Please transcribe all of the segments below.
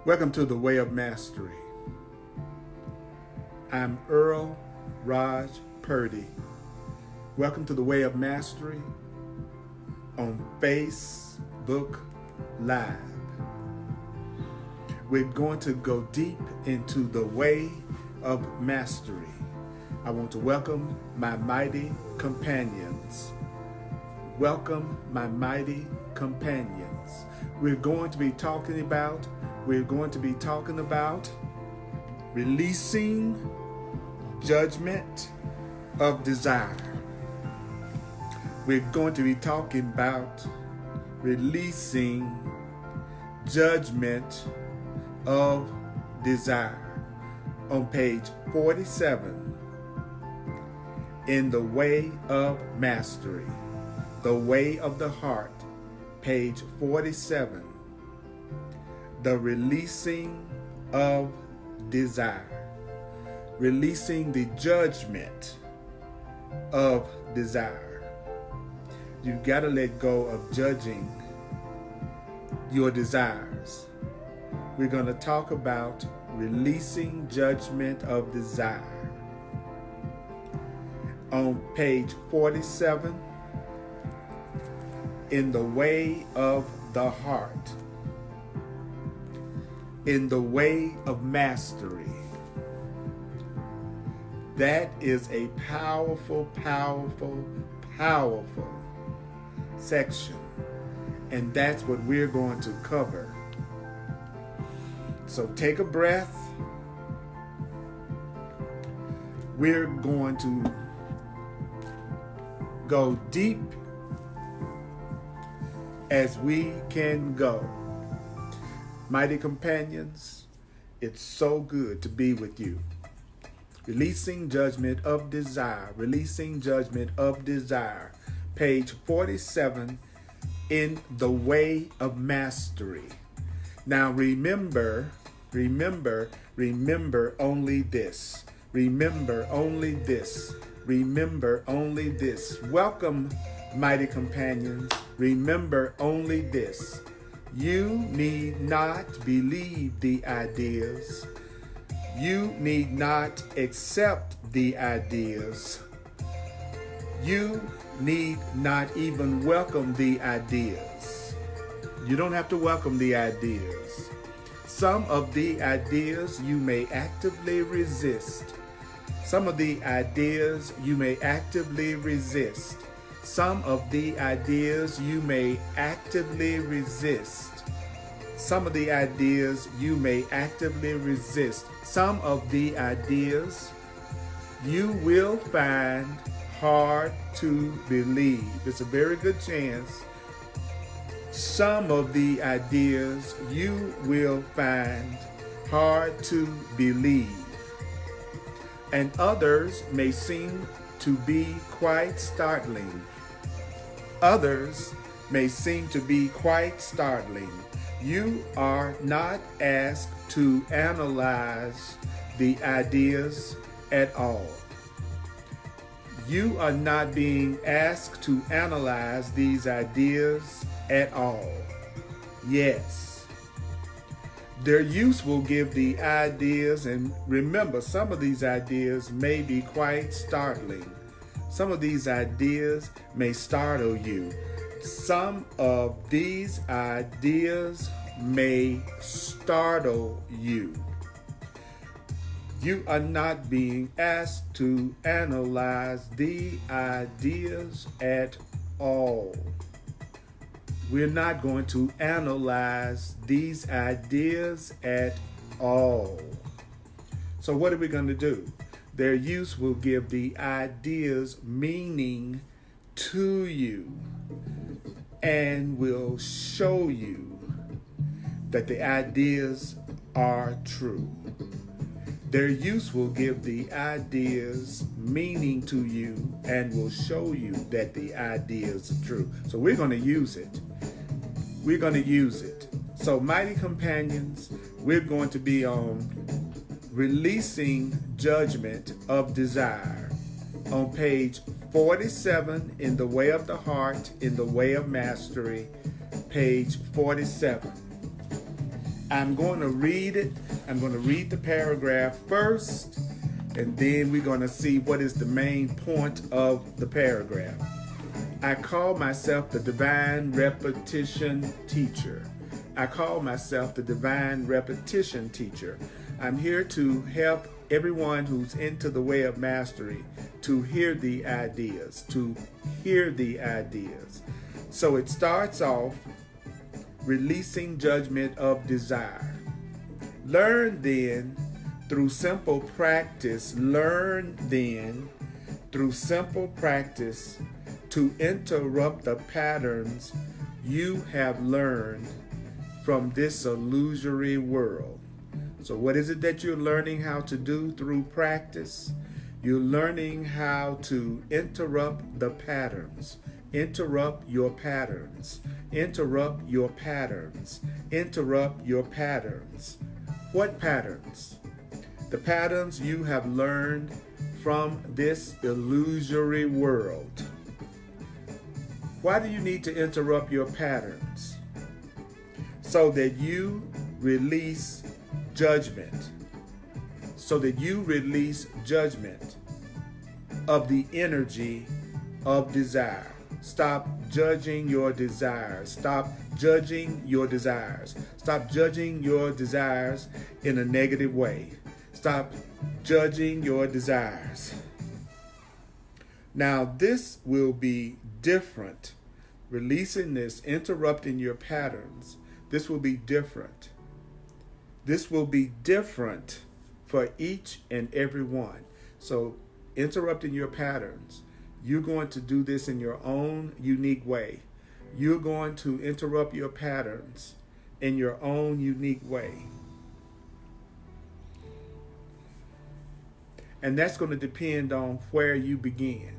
Welcome to the Way of Mastery. I'm Earl Purdy. Welcome to the Way of Mastery on Facebook Live. We're going to go deep into the Way of Mastery. I want to welcome my mighty companions. Welcome, my mighty companions. We're going to be talking about releasing judgment of desire. We're going to be talking about releasing judgment of desire on page 47 in the Way of Mastery, the Way of the Heart, page 47, the releasing of desire, releasing the judgment of desire. You've got to let go of judging your desires. We're going to talk about releasing judgment of desire on page 47 in the Way of the Heart, in the Way of Mastery. That is a powerful, powerful, powerful section, and that's what we're going to cover. So take a breath. We're going to go deep as we can go. Mighty companions, it's so good to be with you. Releasing judgment of desire, releasing judgment of desire. Page 47 in the Way of Mastery. Now remember only this. Remember only this. Remember only this. Welcome, mighty companions. Remember only this. You need not believe the ideas. You need not accept the ideas. You need not even welcome the ideas. You don't have to welcome the ideas. Some of the ideas you may actively resist. Some of the ideas you may actively resist. Some of the ideas you may actively resist. Some of the ideas you may actively resist. Some of the ideas you will find hard to believe. It's a very good chance. Some of the ideas you will find hard to believe. And others may seem to be quite startling. Others may seem to be quite startling. You are not asked to analyze the ideas at all. You are not being asked to analyze these ideas at all. Yes. Their use will give the ideas, and remember, some of these ideas may be quite startling. Some of these ideas may startle you. Some of these ideas may startle you. You are not being asked to analyze the ideas at all. We're not going to analyze these ideas at all. So what are we going to do? Their use will give the ideas meaning to you and will show you that the ideas are true. Their use will give the ideas meaning to you and will show you that the ideas are true. So we're going to use it. We're going to use it. So mighty companions, we're going to be on releasing judgment of desire on page 47 in the Way of the Heart, in the Way of Mastery, page 47. I'm going to read it. I'm going to read the paragraph first, and then we're going to see what is the main point of the paragraph. I call myself the divine repetition teacher. I call myself the divine repetition teacher. I'm here to help everyone who's into the way of mastery to hear the ideas, So it starts off releasing judgment of desire. Learn then through simple practice, to interrupt the patterns you have learned from this illusory world. So what is it that you're learning how to do through practice? You're learning how to interrupt the patterns. Interrupt your patterns. Interrupt your patterns. Interrupt your patterns. What patterns? The patterns you have learned from this illusory world. Why do you need to interrupt your patterns? So that you release judgment. So that you release judgment of the energy of desire. Stop judging your desires. Stop judging your desires. Stop judging your desires in a negative way. Stop judging your desires. Now, this will be different. Releasing this, interrupting your patterns, this will be different. This will be different for each and every one. So, interrupting your patterns, you're going to do this in your own unique way. You're going to interrupt your patterns in your own unique way. And that's going to depend on where you begin.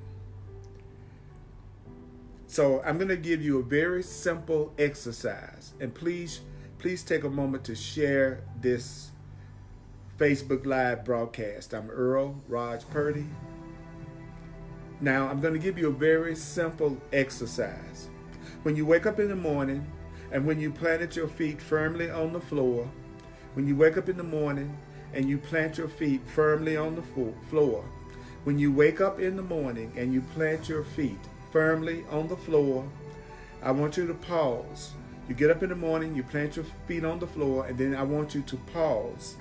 So I'm going to give you a very simple exercise. And please take a moment to share this Facebook Live broadcast. I'm Earl Purdy. Now, I'm going to give you a very simple exercise. When you wake up in the morning and when you planted your feet firmly on the floor, when you wake up in the morning and you plant your feet firmly on the floor, when you wake up in the morning and you plant your feet firmly on the floor, I want you to pause. You get up in the morning, you plant your feet on the floor, and then I want you to pause.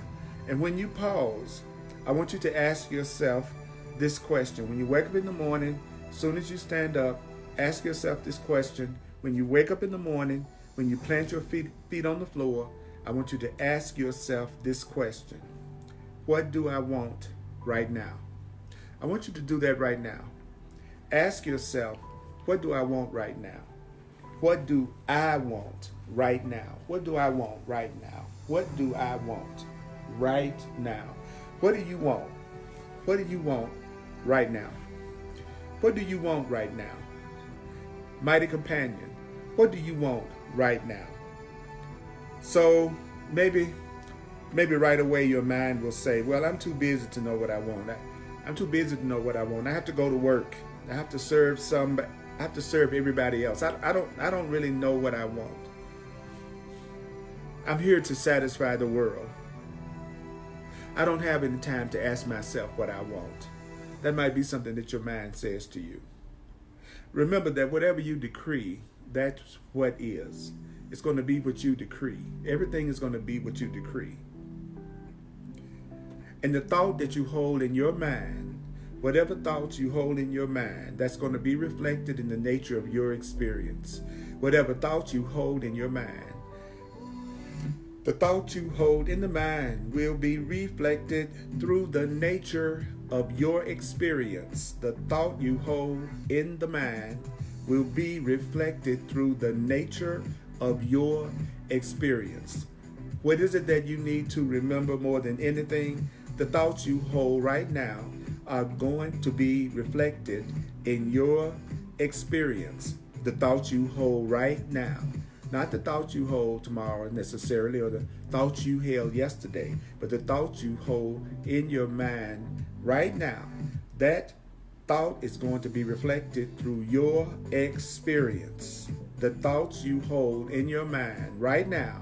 And when you pause, I want you to ask yourself this question. When you wake up in the morning, as soon as you stand up, ask yourself this question. When you wake up in the morning, when you plant your feet on the floor, I want you to ask yourself this question. What do I want right now? I want you to do that right now. Ask yourself, what do I want right now? What do I want right now? What do I want right now? What do I want right now? What do you want? What do you want right now? What do you want right now? Mighty companion, what do you want right now? So maybe right away your mind will say, well, I'm too busy to know what I want. I'm too busy to know what I want. I have to go to work. I have to serve everybody else. I don't really know what I want. I'm here to satisfy the world. I don't have any time to ask myself what I want. That might be something that your mind says to you. Remember that whatever you decree, that's what is. It's going to be what you decree. Everything is going to be what you decree. And the thought that you hold in your mind, whatever thoughts you hold in your mind, that's going to be reflected in the nature of your experience. Whatever thoughts you hold in your mind, the thought you hold in the mind will be reflected through the nature of your experience. The thought you hold in the mind will be reflected through the nature of your experience. What is it that you need to remember more than anything? The thoughts you hold right now are going to be reflected in your experience. The thoughts you hold right now. Not the thoughts you hold tomorrow necessarily, or the thoughts you held yesterday, but the thoughts you hold in your mind right now. That thought is going to be reflected through your experience. The thoughts you hold in your mind right now,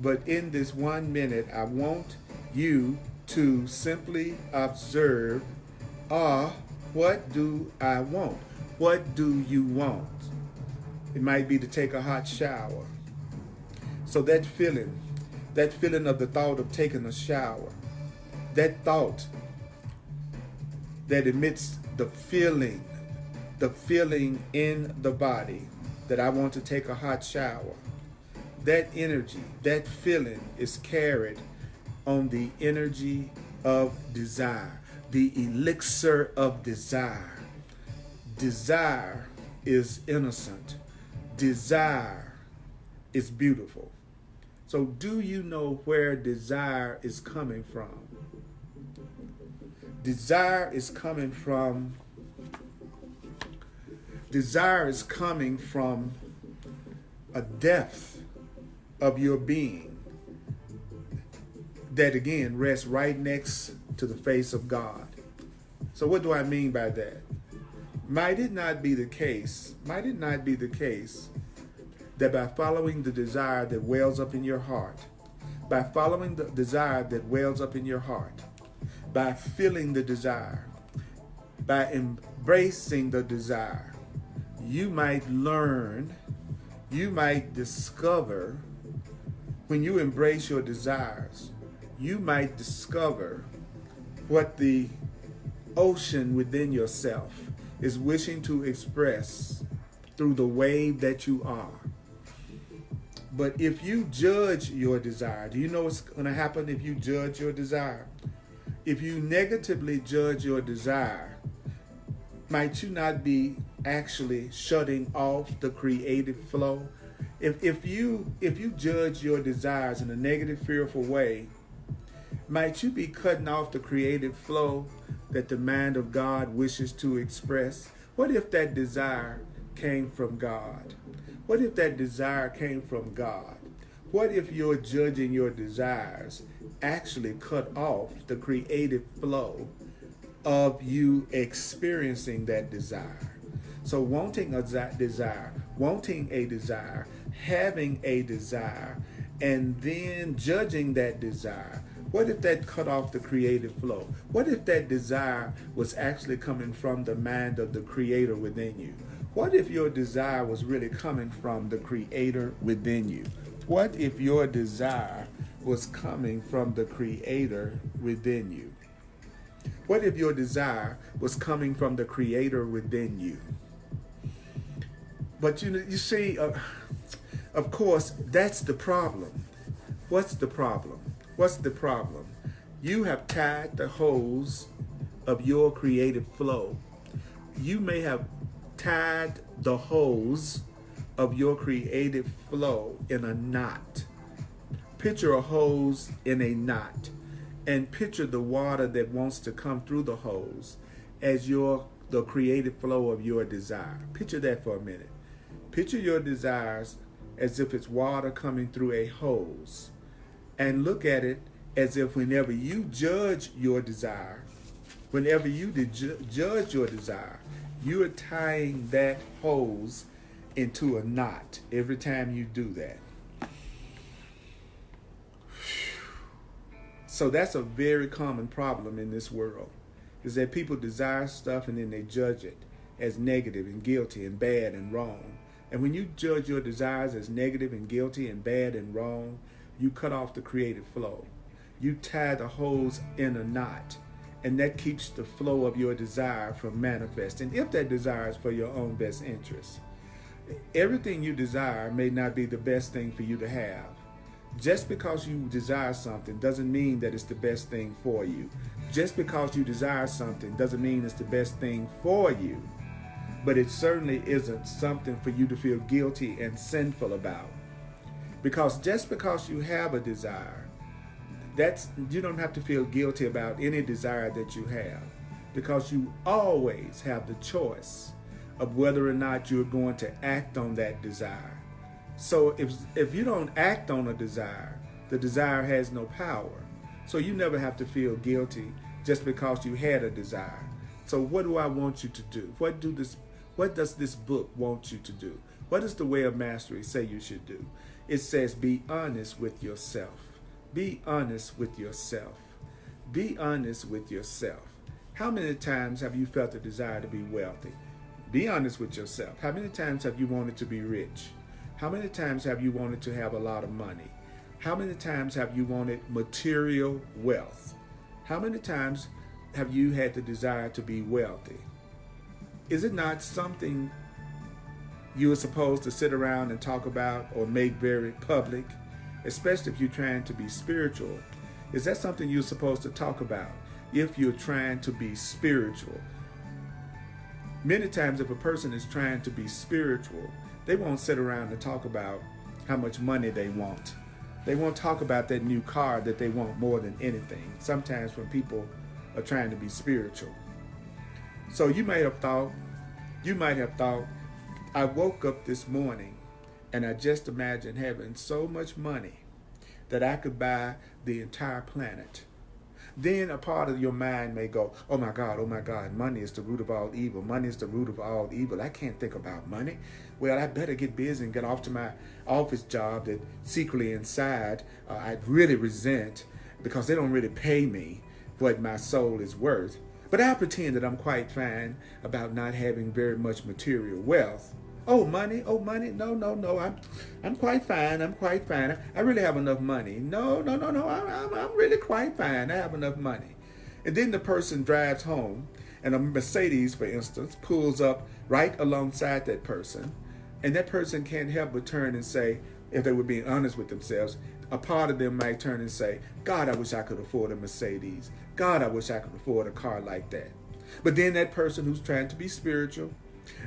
But in this 1 minute, I want you to simply observe, what do I want? What do you want? It might be to take a hot shower. So that feeling of the thought of taking a shower, that thought that emits the feeling in the body that I want to take a hot shower, that energy, that feeling is carried on the energy of desire, the elixir of desire. Desire is innocent. Desire is beautiful. So do you know where desire is coming from? Desire is coming from a depth of your being that again rests right next to the face of God. So what do I mean by that? Might it not be the case that by following the desire that wells up in your heart, by following the desire that wells up in your heart, by feeling the desire, by embracing the desire, you might learn, you might discover, when you embrace your desires, you might discover what the ocean within yourself is wishing to express through the wave that you are. But if you judge your desire, do you know what's going to happen if you judge your desire? If you negatively judge your desire, might you not be actually shutting off the creative flow? If you judge your desires in a negative, fearful way, might you be cutting off the creative flow that the mind of God wishes to express? What if that desire came from God? What if that desire came from God? What if your judging your desires actually cut off the creative flow of you experiencing that desire? So wanting a desire, having a desire, and then judging that desire, what if that cut off the creative flow? What if that desire was actually coming from the mind of the Creator within you? What if your desire was really coming from the Creator within you? What if your desire was coming from the Creator within you? What if your desire was coming from the Creator within you? But you see, of course, that's the problem. What's the problem? What's the problem? You have tied the hose of your creative flow. You may have tied the hose of your creative flow in a knot. Picture a hose in a knot, and picture the water that wants to come through the hose as the creative flow of your desire. Picture that for a minute. Picture your desires as if it's water coming through a hose, and look at it as if whenever you judge your desire, you are tying that hose into a knot every time you do that. So that's a very common problem in this world, is that people desire stuff and then they judge it as negative and guilty and bad and wrong. And when you judge your desires as negative and guilty and bad and wrong, you cut off the creative flow. You tie the hose in a knot, and that keeps the flow of your desire from manifesting, if that desire is for your own best interest. Everything you desire may not be the best thing for you to have. Just because you desire something doesn't mean that it's the best thing for you. Just because you desire something doesn't mean it's the best thing for you. But it certainly isn't something for you to feel guilty and sinful about. Because just because you have a desire, you don't have to feel guilty about any desire that you have, because you always have the choice of whether or not you're going to act on that desire. So if you don't act on a desire, the desire has no power. So you never have to feel guilty just because you had a desire. So what do I want you to do? What does this book want you to do? What does the way of mastery say you should do? It says be honest with yourself. Be honest with yourself. Be honest with yourself. How many times have you felt a desire to be wealthy? Be honest with yourself. How many times have you wanted to be rich? How many times have you wanted to have a lot of money? How many times have you wanted material wealth? How many times have you had the desire to be wealthy? Is it not something you are supposed to sit around and talk about or make very public, especially if you're trying to be spiritual? Is that something you're supposed to talk about if you're trying to be spiritual? Many times if a person is trying to be spiritual, they won't sit around and talk about how much money they want. They won't talk about that new car that they want more than anything. Sometimes when people are trying to be spiritual. So you might have thought, I woke up this morning and I just imagined having so much money that I could buy the entire planet. Then a part of your mind may go, oh my God, money is the root of all evil. Money is the root of all evil. I can't think about money. Well, I better get busy and get off to my office job that secretly inside I really resent because they don't really pay me what my soul is worth. But I pretend that I'm quite fine about not having very much material wealth. Oh, money, no, I'm quite fine, I really have enough money. No, I'm really quite fine, I have enough money. And then the person drives home, and a Mercedes, for instance, pulls up right alongside that person, and that person can't help but turn and say, if they were being honest with themselves, a part of them might turn and say, God, I wish I could afford a Mercedes. God, I wish I could afford a car like that. But then that person who's trying to be spiritual,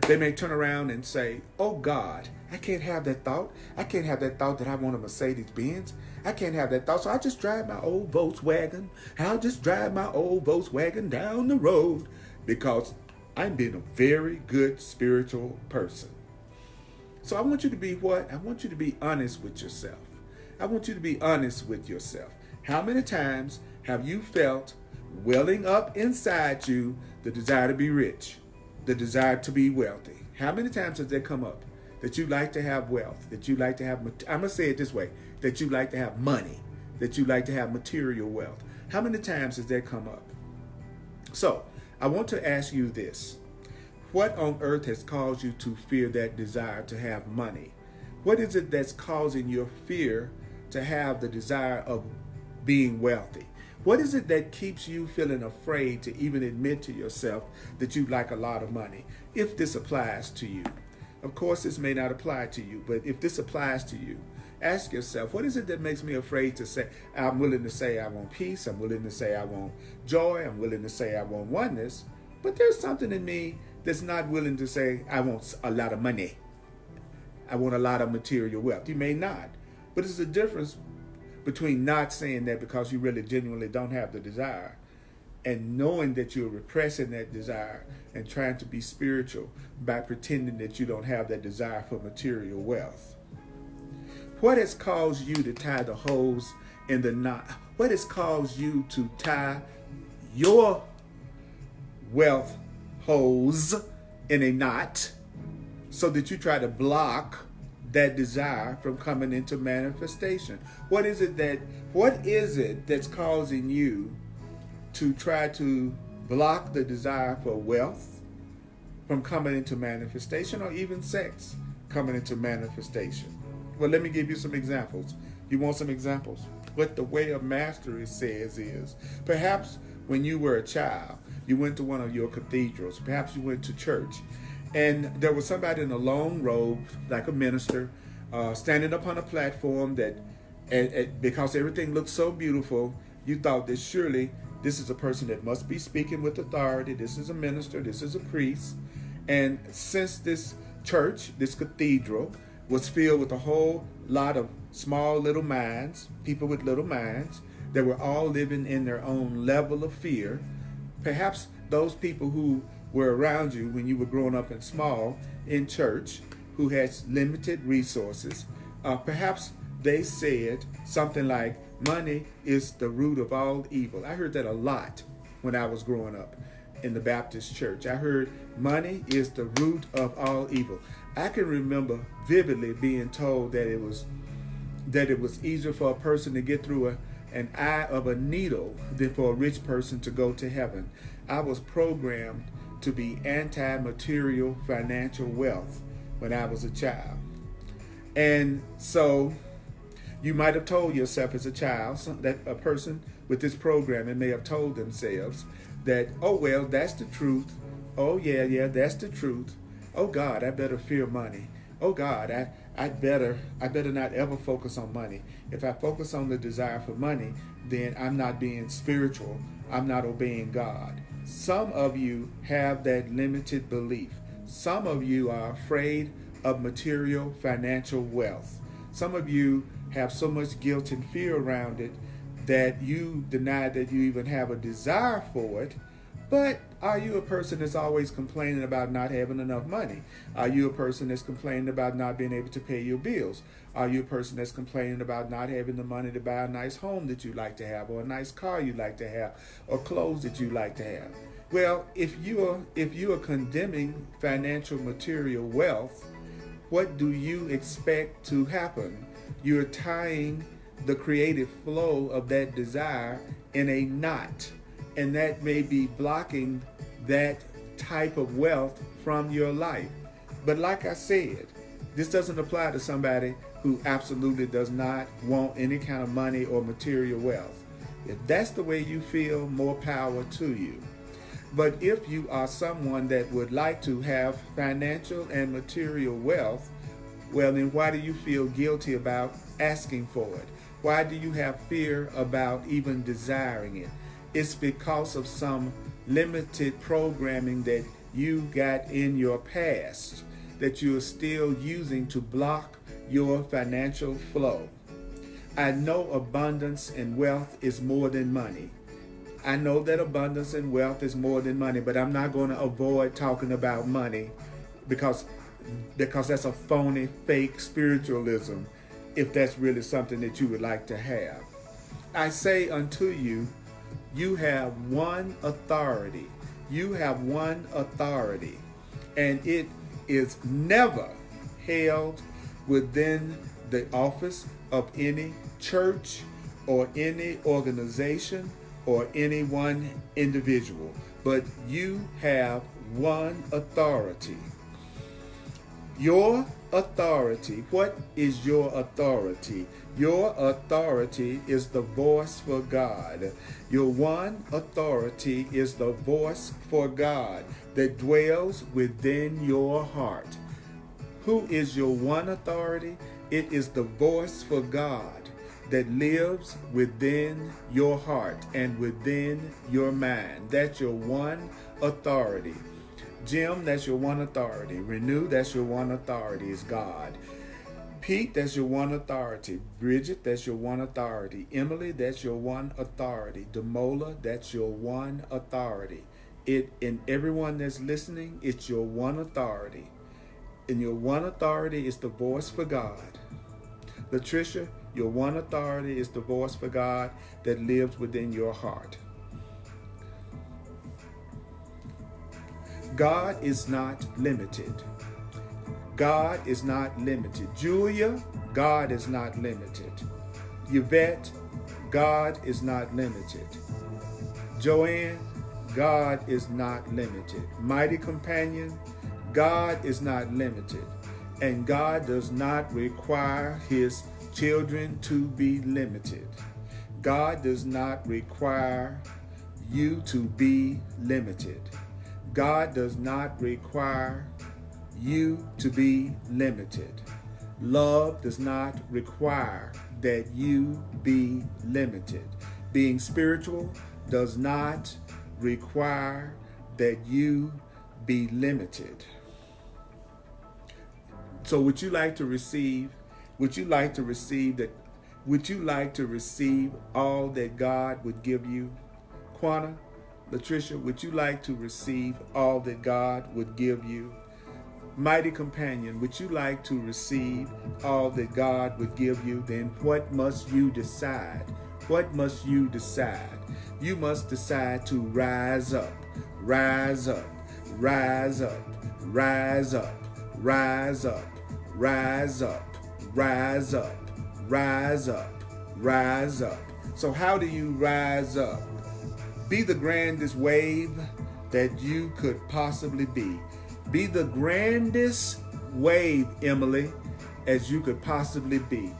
they may turn around and say, oh God, I can't have that thought. I can't have that thought that I want a Mercedes Benz. I can't have that thought. So I'll just drive my old Volkswagen. I'll just drive my old Volkswagen down the road because I'm being a very good spiritual person. So I want you to be what? I want you to be honest with yourself. I want you to be honest with yourself. How many times have you felt welling up inside you the desire to be rich? The desire to be wealthy? How many times has that come up? That you like to have wealth, that you like to have, I'm going to say it this way, that you like to have money, that you like to have material wealth. How many times has that come up? So, I want to ask you this. What on earth has caused you to fear that desire to have money? What is it that's causing your fear to have the desire of being wealthy? What is it that keeps you feeling afraid to even admit to yourself that you like a lot of money? If this applies to you. Of course, this may not apply to you, but if this applies to you, ask yourself, what is it that makes me afraid to say, I'm willing to say I want peace, I'm willing to say I want joy, I'm willing to say I want oneness, but there's something in me that's not willing to say I want a lot of money. I want a lot of material wealth. You may not, but it's a difference between not saying that because you really genuinely don't have the desire and knowing that you're repressing that desire and trying to be spiritual by pretending that you don't have that desire for material wealth. What has caused you to tie the holes in the knot? What has caused you to tie your wealth holes in a knot so that you try to block that desire from coming into manifestation? What is it that's causing you to try to block the desire for wealth from coming into manifestation, or even sex coming into manifestation? Well, let me give you some examples. You want some examples? What the way of mastery says is, perhaps when you were a child, you went to one of your cathedrals, perhaps you went to church, and there was somebody in a long robe, like a minister, standing up on a platform that, because everything looked so beautiful, you thought that surely this is a person that must be speaking with authority. This is a minister. This is a priest. And since this church, this cathedral, was filled with a whole lot of small little minds, people with little minds, that were all living in their own level of fear, perhaps those people who were around you when you were growing up and small in church, who had limited resources, perhaps they said something like, money is the root of all evil. I heard that a lot when I was growing up. in the Baptist church. I heard money is the root of all evil. I can remember vividly being told that it was easier for a person to get through an eye of a needle than for a rich person to go to heaven. I was programmed to be anti-material financial wealth when I was a child. And so you might have told yourself as a child, that a person with this programming may have told themselves that, oh, well, that's the truth. Oh, yeah, that's the truth. Oh, God, I better fear money. Oh, God, I better not ever focus on money. If I focus on the desire for money, then I'm not being spiritual. I'm not obeying God. Some of you have that limited belief. Some of you are afraid of material financial wealth. Some of you have so much guilt and fear around it that you deny that you even have a desire for it. But are you a person that's always complaining about not having enough money? Are you a person that's complaining about not being able to pay your bills? Are you a person that's complaining about not having the money to buy a nice home that you like to have, or a nice car you like to have, or clothes that you like to have? Well, if you are condemning financial material wealth, what do you expect to happen? You're tying the creative flow of that desire in a knot, and that may be blocking that type of wealth from your life. But like I said, this doesn't apply to somebody who absolutely does not want any kind of money or material wealth. If that's the way you feel, more power to you. But if you are someone that would like to have financial and material wealth, well, then why do you feel guilty about asking for it? Why do you have fear about even desiring it? It's because of some limited programming that you got in your past that you are still using to block your financial flow. I know abundance and wealth is more than money. I know that abundance and wealth is more than money, but I'm not going to avoid talking about money because that's a phony, fake spiritualism, if that's really something that you would like to have. I say unto you, you have one authority. You have one authority, and it is never held within the office of any church or any organization or any one individual, but you have one authority. Your authority. What is your authority? Your authority is the voice for God. Your one authority is the voice for God that dwells within your heart. Who is your one authority? It is the voice for God that lives within your heart and within your mind. That's your one authority. Jim, that's your one authority. Renew, that's your one authority, is God. Pete, that's your one authority. Bridget, that's your one authority. Emily, that's your one authority. Demola, that's your one authority. And everyone that's listening, it's your one authority. And your one authority is the voice for God. Latricia, your one authority is the voice for God that lives within your heart. God is not limited. God is not limited. Julia, God is not limited. Yvette, God is not limited. Joanne, God is not limited. Mighty Companion, God is not limited. And God does not require his children to be limited. God does not require you to be limited. God does not require you to be limited. Love does not require that you be limited. Being spiritual does not require that you be limited. So would you like to receive all that God would give you? Quana, Latricia, would you like to receive all that God would give you? Mighty Companion, would you like to receive all that God would give you? Then what must you decide? What must you decide? You must decide to rise up. rise up, rise up, rise up, rise up, rise up, rise up, rise up, rise up. So how do you rise up? Be the grandest wave that you could possibly be. Be the grandest wave, Emily, as you could possibly be.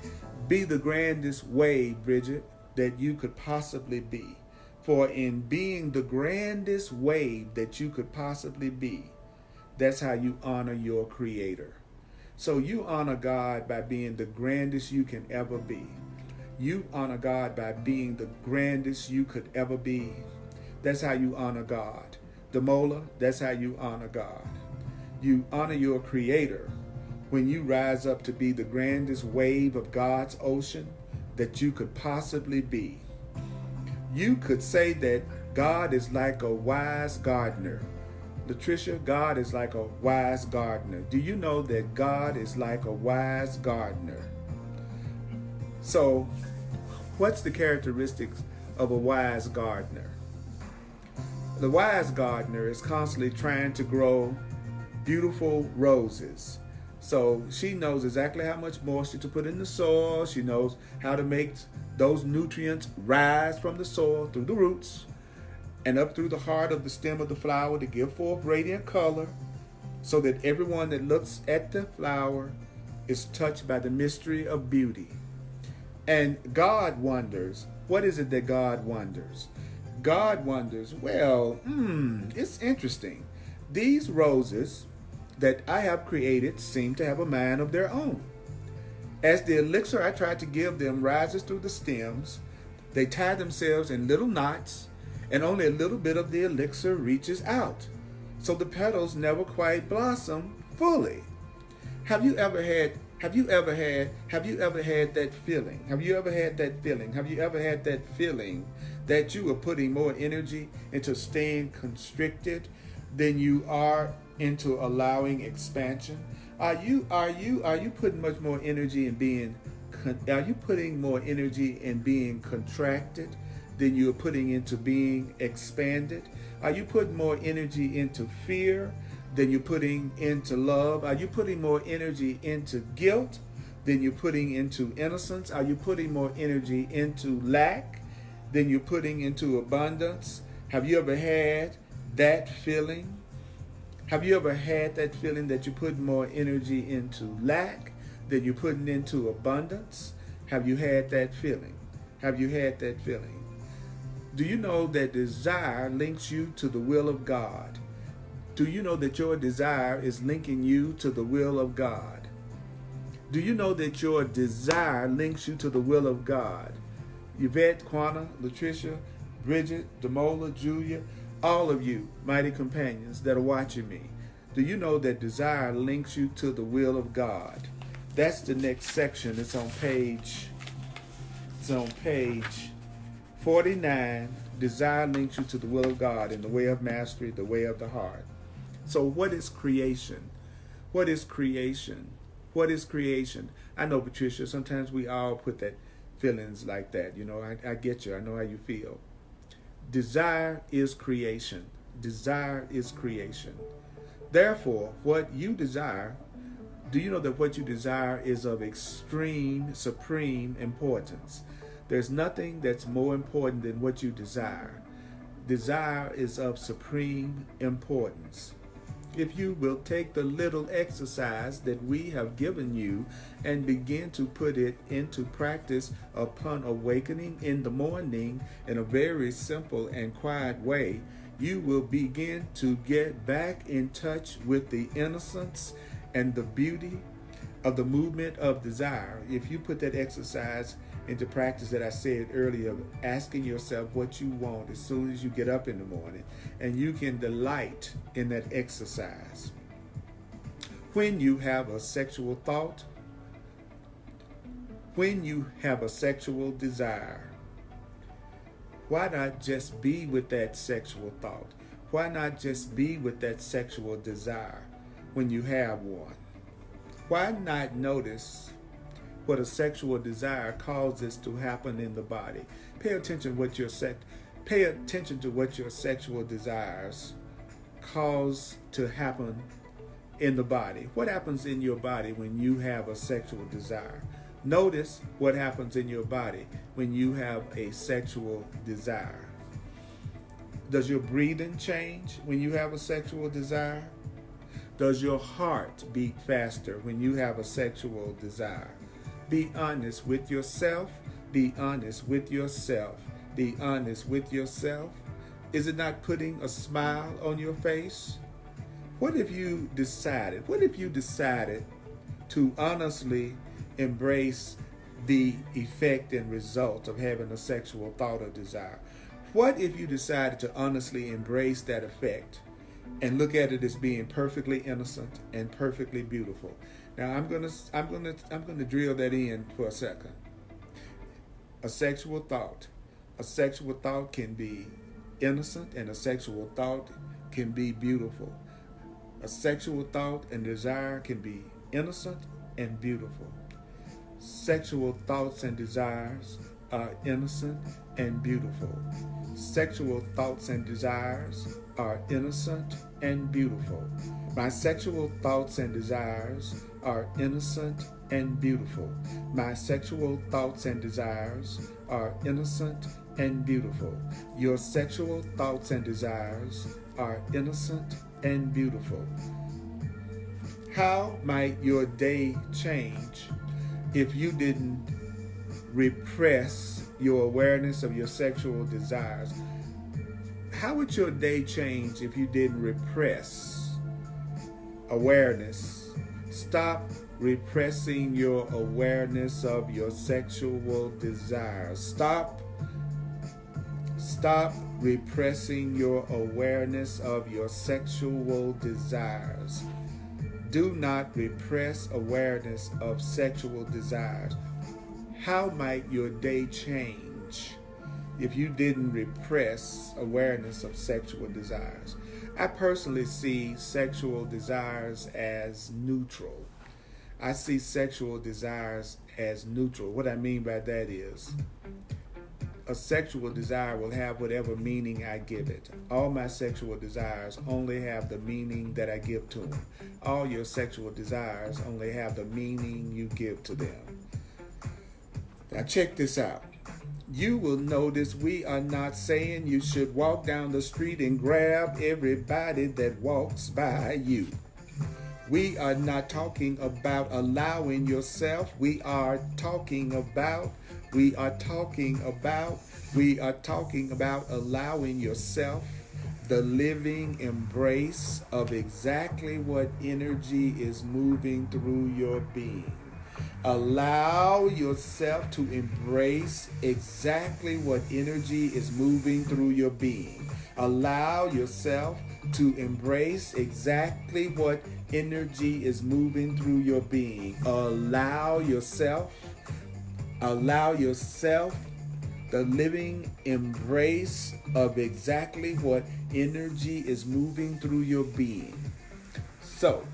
Be the grandest wave, Bridget, that you could possibly be. For in being the grandest wave that you could possibly be, that's how you honor your Creator. So you honor God by being the grandest you can ever be. You honor God by being the grandest you could ever be. That's how you honor God. Demola, that's how you honor God. You honor your Creator when you rise up to be the grandest wave of God's ocean that you could possibly be. You could say that God is like a wise gardener. Latricia, God is like a wise gardener. Do you know that God is like a wise gardener? So, what's the characteristics of a wise gardener? The wise gardener is constantly trying to grow beautiful roses. So she knows exactly how much moisture to put in the soil. She knows how to make those nutrients rise from the soil through the roots and up through the heart of the stem of the flower to give forth radiant color, so that everyone that looks at the flower is touched by the mystery of beauty. And God wonders, what is it that God wonders? God wonders, well, it's interesting. These roses that I have created seem to have a mind of their own. As the elixir I tried to give them rises through the stems, they tie themselves in little knots, and only a little bit of the elixir reaches out. So the petals never quite blossom fully. Have you ever had that feeling? Have you ever had that feeling that you are putting more energy into staying constricted than you are into allowing expansion? Are you putting much more energy in being contracted than you're putting into being expanded? Are you putting more energy into fear than you're putting into love? Are you putting more energy into guilt than you're putting into innocence? Are you putting more energy into lack than you're putting into abundance? Have you ever had that feeling? Have you ever had that feeling that you're putting more energy into lack than you're putting into abundance? Have you had that feeling? Have you had that feeling? Do you know that desire links you to the will of God? Do you know that your desire is linking you to the will of God? Do you know that your desire links you to the will of God? Yvette, Quana, Latricia, Bridget, Demola, Julia, all of you mighty companions that are watching me, do you know that desire links you to the will of God? That's the next section. It's on page 49. Desire links you to the will of God in the way of mastery, the way of the heart. So what is creation? What is creation? What is creation? I know, Patricia, sometimes we all put that feelings like that. You know, I get you. I know how you feel. Desire is creation. Desire is creation. Therefore, what you desire, do you know that what you desire is of extreme, supreme importance? There's nothing that's more important than what you desire. Desire is of supreme importance. If you will take the little exercise that we have given you and begin to put it into practice upon awakening in the morning in a very simple and quiet way, you will begin to get back in touch with the innocence and the beauty of the movement of desire. If you put that exercise into practice that I said earlier, asking yourself what you want as soon as you get up in the morning, and you can delight in that exercise. When you have a sexual thought, when you have a sexual desire, why not just be with that sexual thought? Why not just be with that sexual desire when you have one? Why not notice what a sexual desire causes to happen in the body? Pay attention what your Pay attention to what your sexual desires cause to happen in the body. What happens in your body when you have a sexual desire? Notice what happens in your body when you have a sexual desire. Does your breathing change when you have a sexual desire? Does your heart beat faster when you have a sexual desire? Be honest with yourself. Be honest with yourself. Be honest with yourself. Is it not putting a smile on your face? What if you decided to honestly embrace the effect and result of having a sexual thought or desire? What if you decided to honestly embrace that effect and look at it as being perfectly innocent and perfectly beautiful? Now I'm gonna drill that in for a second. A sexual thought can be innocent, and a sexual thought can be beautiful. A sexual thought and desire can be innocent and beautiful. Sexual thoughts and desires are innocent and beautiful. Sexual thoughts and desires are innocent and beautiful. My sexual thoughts and desires are innocent and beautiful. My sexual thoughts and desires are innocent and beautiful. Your sexual thoughts and desires are innocent and beautiful. How might your day change if you didn't repress your awareness of your sexual desires? How would your day change if you didn't repress awareness? Stop repressing your awareness of your sexual desires. Stop repressing your awareness of your sexual desires. Do not repress awareness of sexual desires. How might your day change if you didn't repress awareness of sexual desires? I personally see sexual desires as neutral. I see sexual desires as neutral. What I mean by that is, a sexual desire will have whatever meaning I give it. All my sexual desires only have the meaning that I give to them. All your sexual desires only have the meaning you give to them. Now check this out. You will notice we are not saying you should walk down the street and grab everybody that walks by you. We are not talking about allowing yourself. We are talking about allowing yourself the living embrace of exactly what energy is moving through your being. Allow yourself to embrace exactly what energy is moving through your being. Allow yourself to embrace exactly what energy is moving through your being. Allow yourself the living embrace of exactly what energy is moving through your being. So,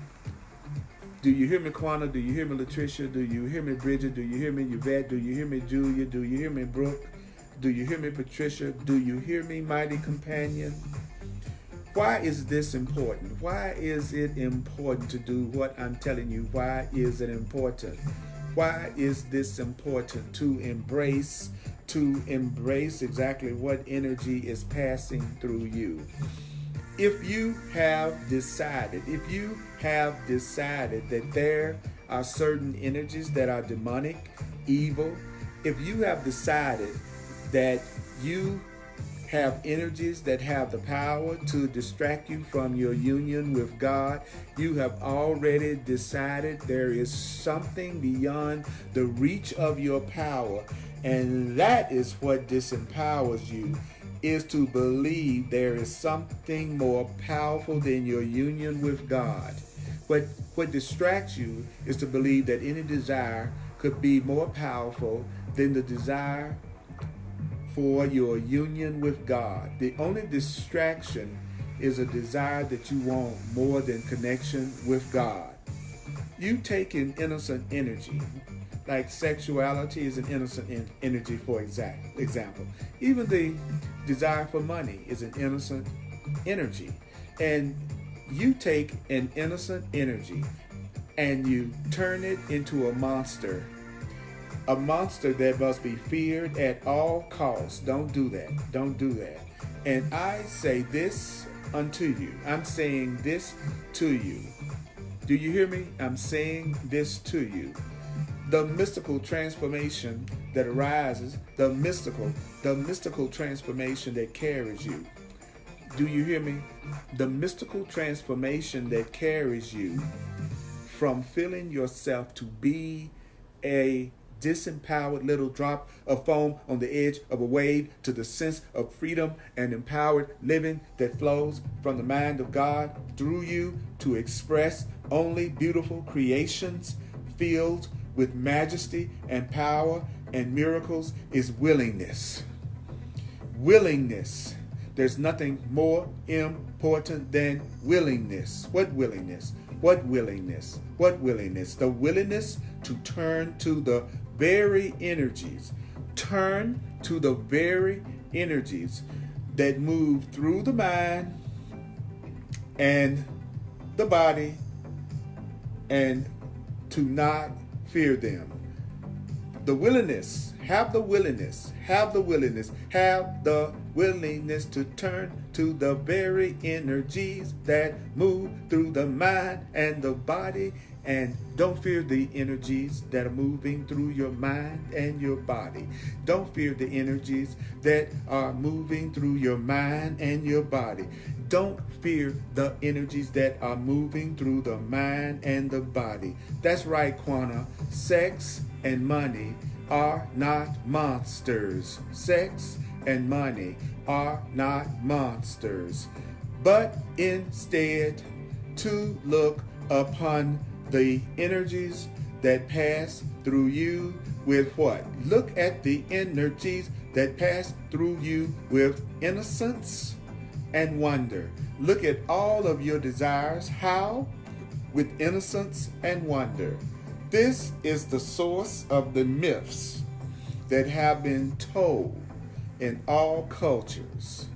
do you hear me, Quana? Do you hear me, Latricia? Do you hear me, Bridget? Do you hear me, Yvette? Do you hear me, Julia? Do you hear me, Brooke? Do you hear me, Patricia? Do you hear me, Mighty Companion? Why is this important? Why is it important to do what I'm telling you? Why is it important? Why is this important to embrace exactly what energy is passing through you? If you have decided that there are certain energies that are demonic, evil, if you have decided that you have energies that have the power to distract you from your union with God, you have already decided there is something beyond the reach of your power, and that is what disempowers you, is to believe there is something more powerful than your union with God. What distracts you is to believe that any desire could be more powerful than the desire for your union with God. The only distraction is a desire that you want more than connection with God. You take in innocent energy. Like sexuality is an innocent energy, for example. Even the desire for money is an innocent energy. And you take an innocent energy and you turn it into a monster that must be feared at all costs. Don't do that. Don't do that. And I say this unto you. I'm saying this to you. Do you hear me? I'm saying this to you. The mystical transformation that arises, the mystical transformation that carries you. Do you hear me? The mystical transformation that carries you from feeling yourself to be a disempowered little drop of foam on the edge of a wave to the sense of freedom and empowered living that flows from the mind of God through you to express only beautiful creations filled with majesty and power and miracles is willingness. Willingness. There's nothing more important than willingness. What willingness? What willingness? What willingness? The willingness to turn to the very energies. Turn to the very energies that move through the mind and the body, and to not fear them. The willingness, have the willingness, have the willingness, have the willingness to turn to the very energies that move through the mind and the body, and don't fear the energies that are moving through your mind and your body. Don't fear the energies that are moving through your mind and your body. Don't fear the energies that are moving through the mind and the body. That's right, Quana. Sex and money are not monsters. Sex and money are not monsters, but instead to look upon the energies that pass through you with what? Look at the energies that pass through you with innocence and wonder. Look at all of your desires. How? With innocence and wonder. This is the source of the myths that have been told in all cultures.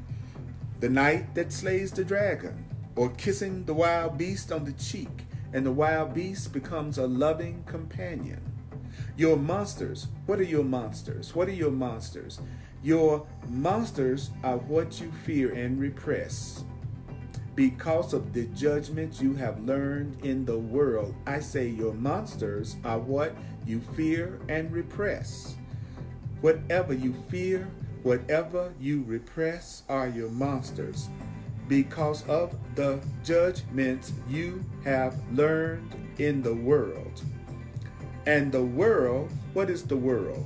The knight that slays the dragon, or kissing the wild beast on the cheek, and the wild beast becomes a loving companion. Your monsters, what are your monsters? What are your monsters? Your monsters are what you fear and repress. Because of the judgment you have learned in the world, I say your monsters are what you fear and repress. Whatever you fear, whatever you repress are your monsters, because of the judgments you have learned in the world. And the world, what is the world?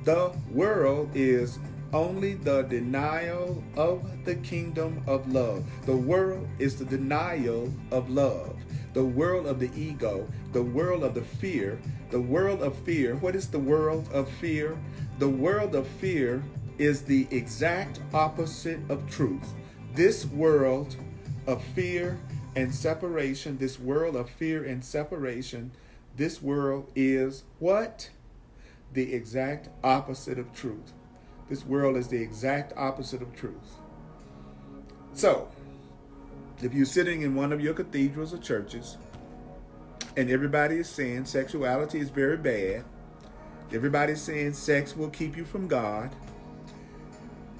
The world is only the denial of the kingdom of love. The world is the denial of love. The world of the ego, the world of the fear, the world of fear. What is the world of fear? The world of fear is the exact opposite of truth. This world of fear and separation, this world of fear and separation, this world is what? The exact opposite of truth. This world is the exact opposite of truth. So, if you're sitting in one of your cathedrals or churches, and everybody is saying sexuality is very bad, everybody's saying sex will keep you from God,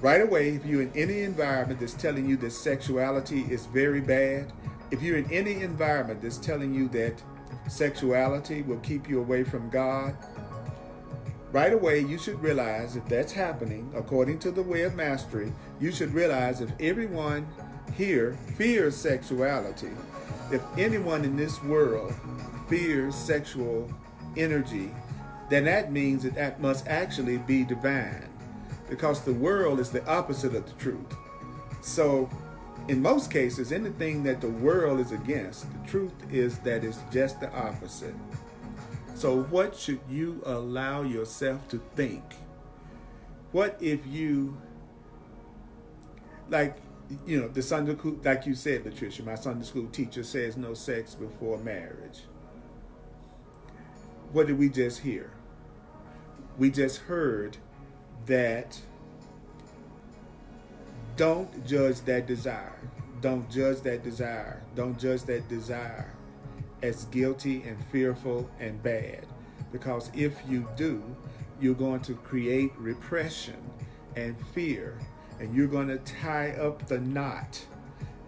right away, if you're in any environment that's telling you that sexuality is very bad, if you're in any environment that's telling you that sexuality will keep you away from God, right away, you should realize if that's happening, according to the way of mastery, you should realize if everyone here fears sexuality, if anyone in this world fears sexual energy, then that means that that must actually be divine, because the world is the opposite of the truth. So, in most cases, anything that the world is against, the truth is that it's just the opposite. So what should you allow yourself to think? What if you, like, the Sunday school, like you said, Patricia, my Sunday school teacher says no sex before marriage. What did we just hear? We just heard that don't judge that desire. Don't judge that desire. Don't judge that desire as guilty and fearful and bad. Because if you do, you're going to create repression and fear, and you're going to tie up the knot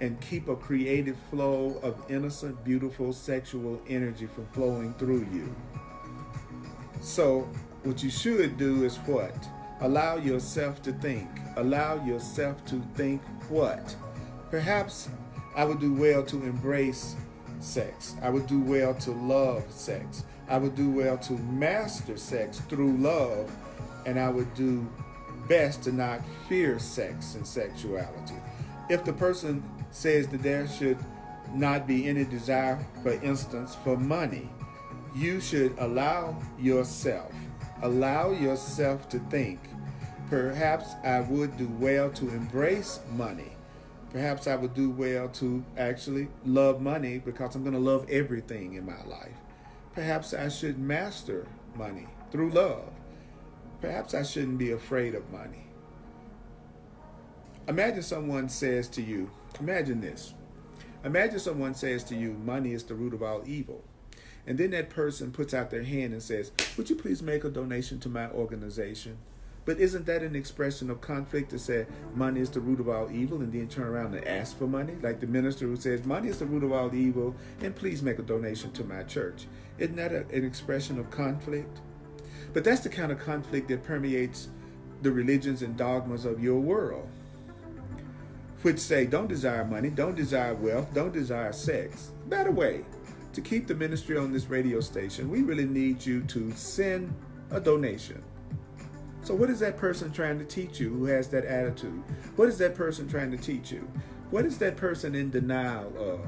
and keep a creative flow of innocent, beautiful sexual energy from flowing through you. So what you should do is what? Allow yourself to think. Allow yourself to think what? Perhaps I would do well to embrace sex. I would do well to love sex. I would do well to master sex through love. And I would do best to not fear sex and sexuality. If the person says that there should not be any desire, for instance, for money, you should allow yourself to think, perhaps I would do well to embrace money. Perhaps I would do well to actually love money because I'm going to love everything in my life. Perhaps I should master money through love. Perhaps I shouldn't be afraid of money. Imagine someone says to you, imagine this. Imagine someone says to you, money is the root of all evil. And then that person puts out their hand and says, would you please make a donation to my organization? But isn't that an expression of conflict to say money is the root of all evil and then turn around and ask for money? Like the minister who says money is the root of all evil and please make a donation to my church. Isn't that an expression of conflict? But that's the kind of conflict that permeates the religions and dogmas of your world, which say don't desire money, don't desire wealth, don't desire sex. By the way, to keep the ministry on this radio station, we really need you to send a donation. So what is that person trying to teach you who has that attitude? What is that person trying to teach you? What is that person in denial of?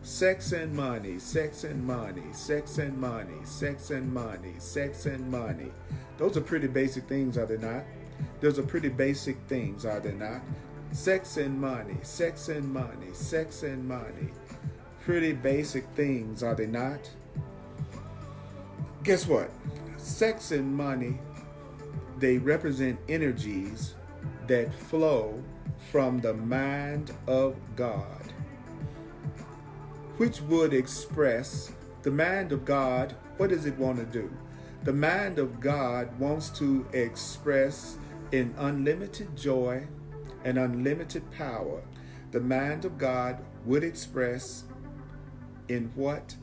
Sex and money, sex and money, sex and money, sex and money, sex and money. Those are pretty basic things, are they not? Those are pretty basic things, are they not? Sex and money, sex and money, sex and money. Pretty basic things, are they not? Guess what? Sex and money, they represent energies that flow from the mind of God, which would express the mind of God. What does it want to do? The mind of God wants to express in unlimited joy and unlimited power. The mind of God would express in what?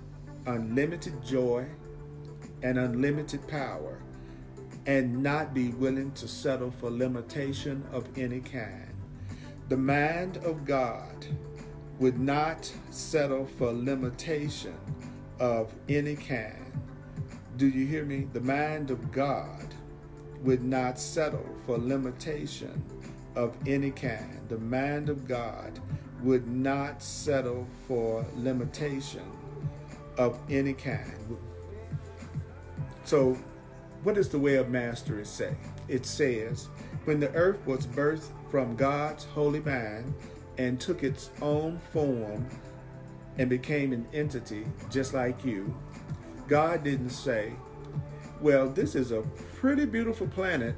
Unlimited joy and unlimited power, and not be willing to settle for limitation of any kind. The mind of God would not settle for limitation of any kind. Do you hear me? The mind of God would not settle for limitation of any kind. The mind of God would not settle for limitation of any kind. So what does the way of mastery say? It says, when the earth was birthed from God's holy mind and took its own form and became an entity just like you, God didn't say, well, this is a pretty beautiful planet,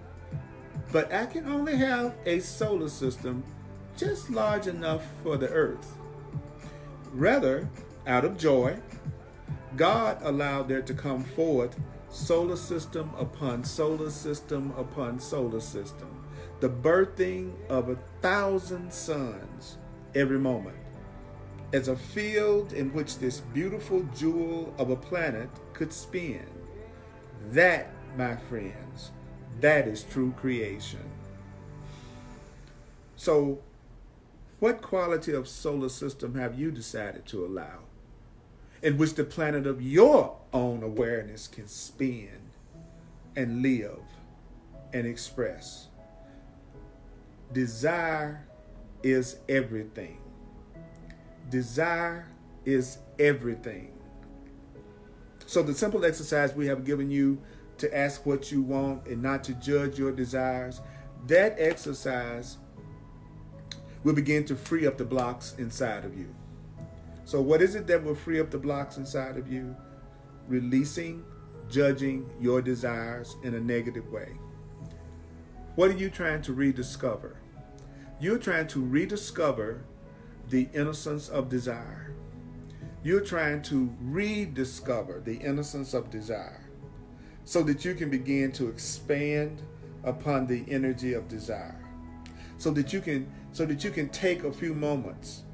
but I can only have a solar system just large enough for the earth. Rather, out of joy, God allowed there to come forth solar system upon solar system upon solar system, the birthing of 1,000 suns every moment, as a field in which this beautiful jewel of a planet could spin. That, my friends, that is true creation. So, what quality of solar system have you decided to allow, in which the planet of your own awareness can spin and live and express? Desire is everything. Desire is everything. So the simple exercise we have given you to ask what you want and not to judge your desires, that exercise will begin to free up the blocks inside of you. So what is it that will free up the blocks inside of you? Releasing judging your desires in a negative way. What are you trying to rediscover? You're trying to rediscover the innocence of desire. You're trying to rediscover the innocence of desire so that you can begin to expand upon the energy of desire. So that you can take a few moments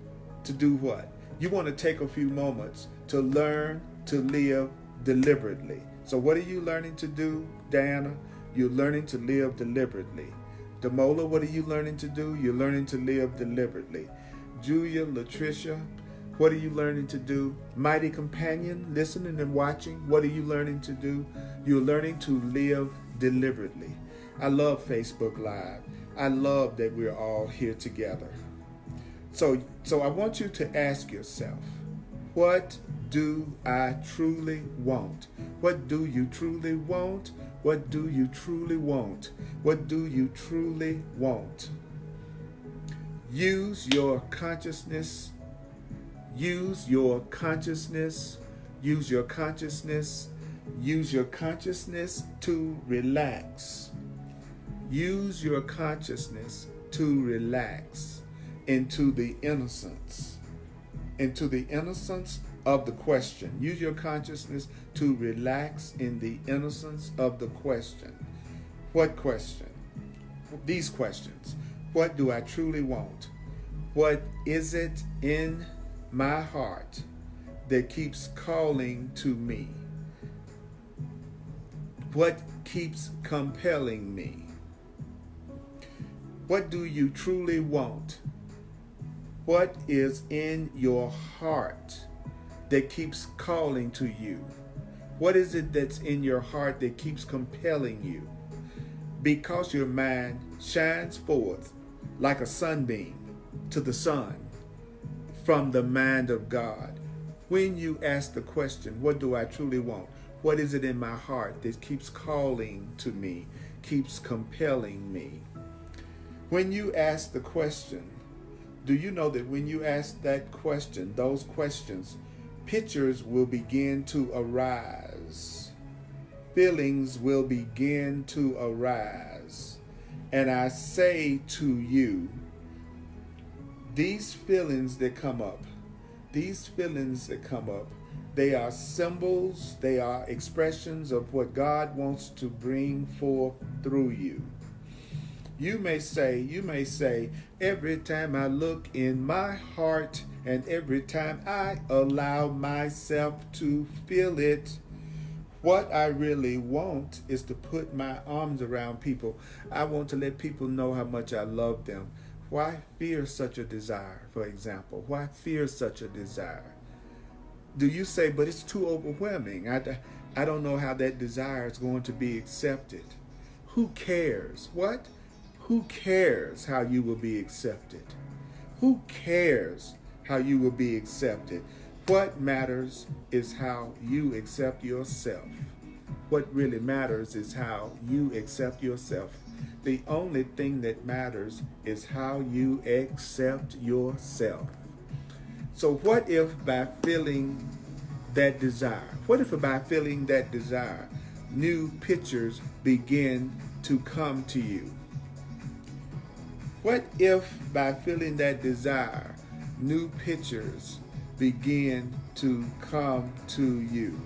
to do what? You want to take a few moments to learn to live deliberately. So what are you learning to do, Diana? You're learning to live deliberately. Demola, what are you learning to do? You're learning to live deliberately. Julia, Latricia, what are you learning to do? Mighty companion, listening and watching, what are you learning to do? You're learning to live deliberately. I love Facebook Live. I love that we're all here together. So I want you to ask yourself, what do I truly want? What do you truly want? What do you truly want? What do you truly want? Use your consciousness. Use your consciousness. Use your consciousness. Use your consciousness to relax. Use your consciousness to relax into the innocence of the question. Use your consciousness to relax in the innocence of the question. What question? These questions. What do I truly want? What is it in my heart that keeps calling to me? What keeps compelling me? What do you truly want? What is in your heart that keeps calling to you? What is it that's in your heart that keeps compelling you? Because your mind shines forth like a sunbeam to the sun from the mind of God. When you ask the question, what do I truly want? What is it in my heart that keeps calling to me, keeps compelling me? When you ask the question, do you know that when you ask that question, those questions, pictures will begin to arise. Feelings will begin to arise. And I say to you, these feelings that come up, they are symbols, they are expressions of what God wants to bring forth through you. You may say, every time I look in my heart and every time I allow myself to feel it, what I really want is to put my arms around people. I want to let people know how much I love them. Why fear such a desire, for example? Why fear such a desire? Do you say, but it's too overwhelming. I don't know how that desire is going to be accepted. Who cares? What? Who cares how you will be accepted? Who cares how you will be accepted? What matters is how you accept yourself. What really matters is how you accept yourself. The only thing that matters is how you accept yourself. So what if by feeling that desire, new pictures begin to come to you? What if by feeling that desire, new pictures begin to come to you?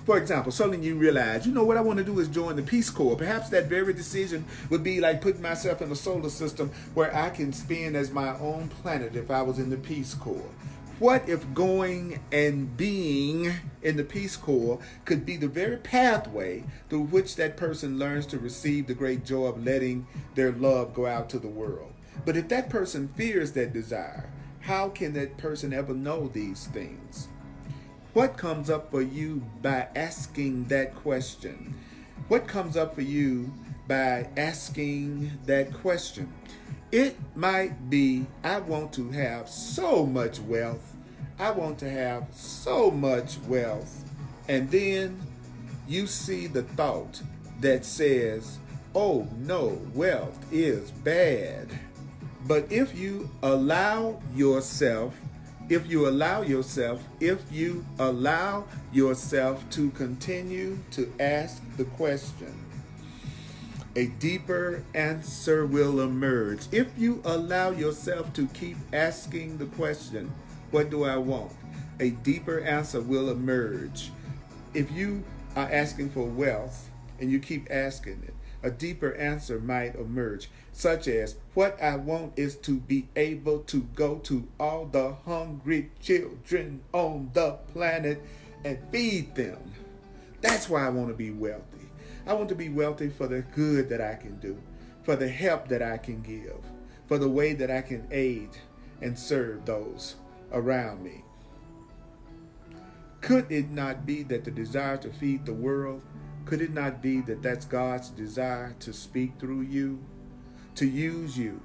For example, suddenly you realize, you know what I want to do is join the Peace Corps. Perhaps that very decision would be like putting myself in a solar system where I can spin as my own planet if I was in the Peace Corps. What if going and being in the Peace Corps could be the very pathway through which that person learns to receive the great joy of letting their love go out to the world? But if that person fears that desire, how can that person ever know these things? What comes up for you by asking that question? What comes up for you by asking that question? It might be, I want to have so much wealth. I want to have so much wealth. And then you see the thought that says, oh no, wealth is bad. But if you allow yourself If you allow yourself to continue to ask the question, a deeper answer will emerge. If you allow yourself to keep asking the question, what do I want? A deeper answer will emerge. If you are asking for wealth and you keep asking it, a deeper answer might emerge, such as, what I want is to be able to go to all the hungry children on the planet and feed them. That's why I want to be wealthy. I want to be wealthy for the good that I can do, for the help that I can give, for the way that I can aid and serve those around me. Could it not be that the desire to feed the world, could it not be that that's God's desire to speak through you, to use you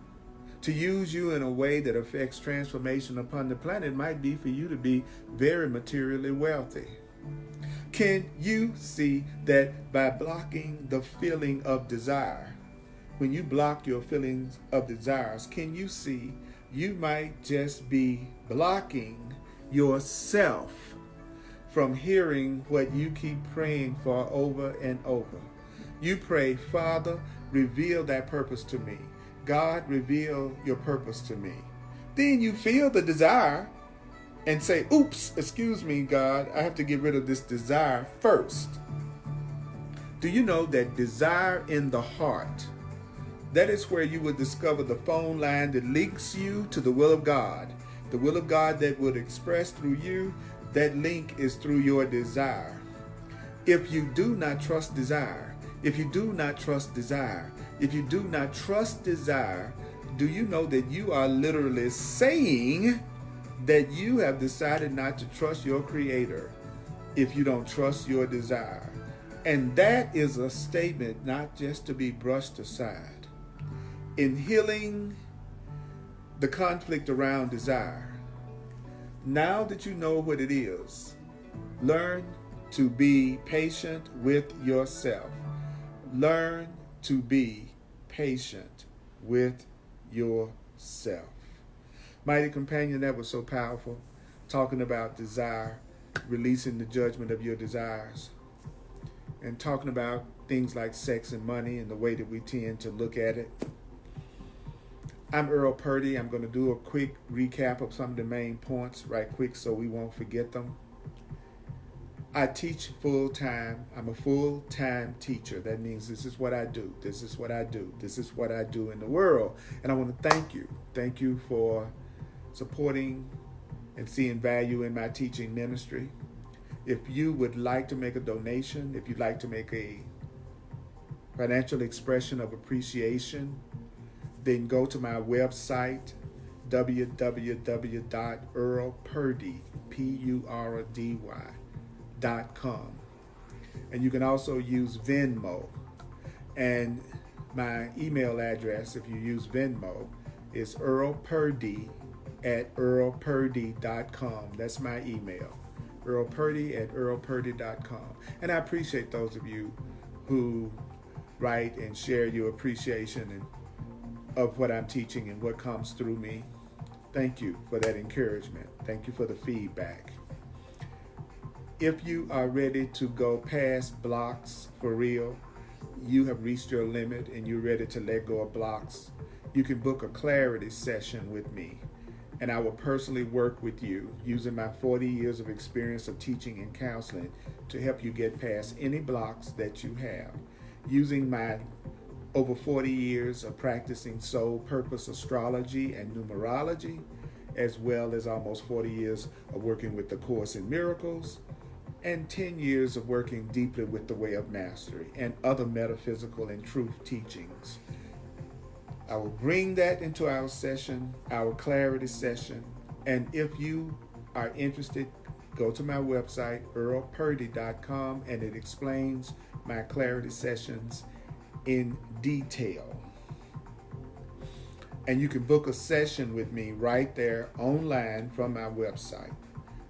in a way that affects transformation upon the planet? It might be for you to be very materially wealthy. Can you see that by blocking the feeling of desire, when you block your feelings of desires, can you see you might just be blocking yourself from hearing what you keep praying for over and over? You pray, Father, reveal that purpose to me. God, reveal your purpose to me. Then you feel the desire and say, oops, excuse me, God, I have to get rid of this desire first. Do you know that desire in the heart, that is where you will discover the phone line that links you to the will of God. The will of God that would express through you, that link is through your desire. If you do not trust desire, do you know that you are literally saying that you have decided not to trust your Creator if you don't trust your desire? And that is a statement not just to be brushed aside. In healing the conflict around desire, now that you know what it is, learn to be patient with yourself. Learn to be patient with yourself. Mighty companion, that was so powerful. Talking about desire, releasing the judgment of your desires, and talking about things like sex and money and the way that we tend to look at it. I'm Earl Purdy. I'm going to do a quick recap of some of the main points right quick so we won't forget them. I teach full-time. I'm a full-time teacher. That means this is what I do. This is what I do. This is what I do in the world. And I want to thank you. Thank you for supporting and seeing value in my teaching ministry. If you would like to make a donation, if you'd like to make a financial expression of appreciation, then go to my website, www.earlpurdy.com. And you can also use Venmo. And my email address, if you use Venmo, is earlpurdy@earlpurdy.com. That's my email, earlpurdy@earlpurdy.com. And I appreciate those of you who write and share your appreciation of what I'm teaching and what comes through me. Thank you for that encouragement. Thank you for the feedback. If you are ready to go past blocks for real, you have reached your limit and you're ready to let go of blocks, you can book a clarity session with me, and I will personally work with you using my 40 years of experience of teaching and counseling to help you get past any blocks that you have, using my over 40 years of practicing soul purpose astrology and numerology, as well as almost 40 years of working with the Course in Miracles, and 10 years of working deeply with the Way of Mastery and other metaphysical and truth teachings. I will bring that into our session, our clarity session, and if you are interested, go to my website, earlpurdy.com, and it explains my clarity sessions in detail. And you can book a session with me right there online from my website.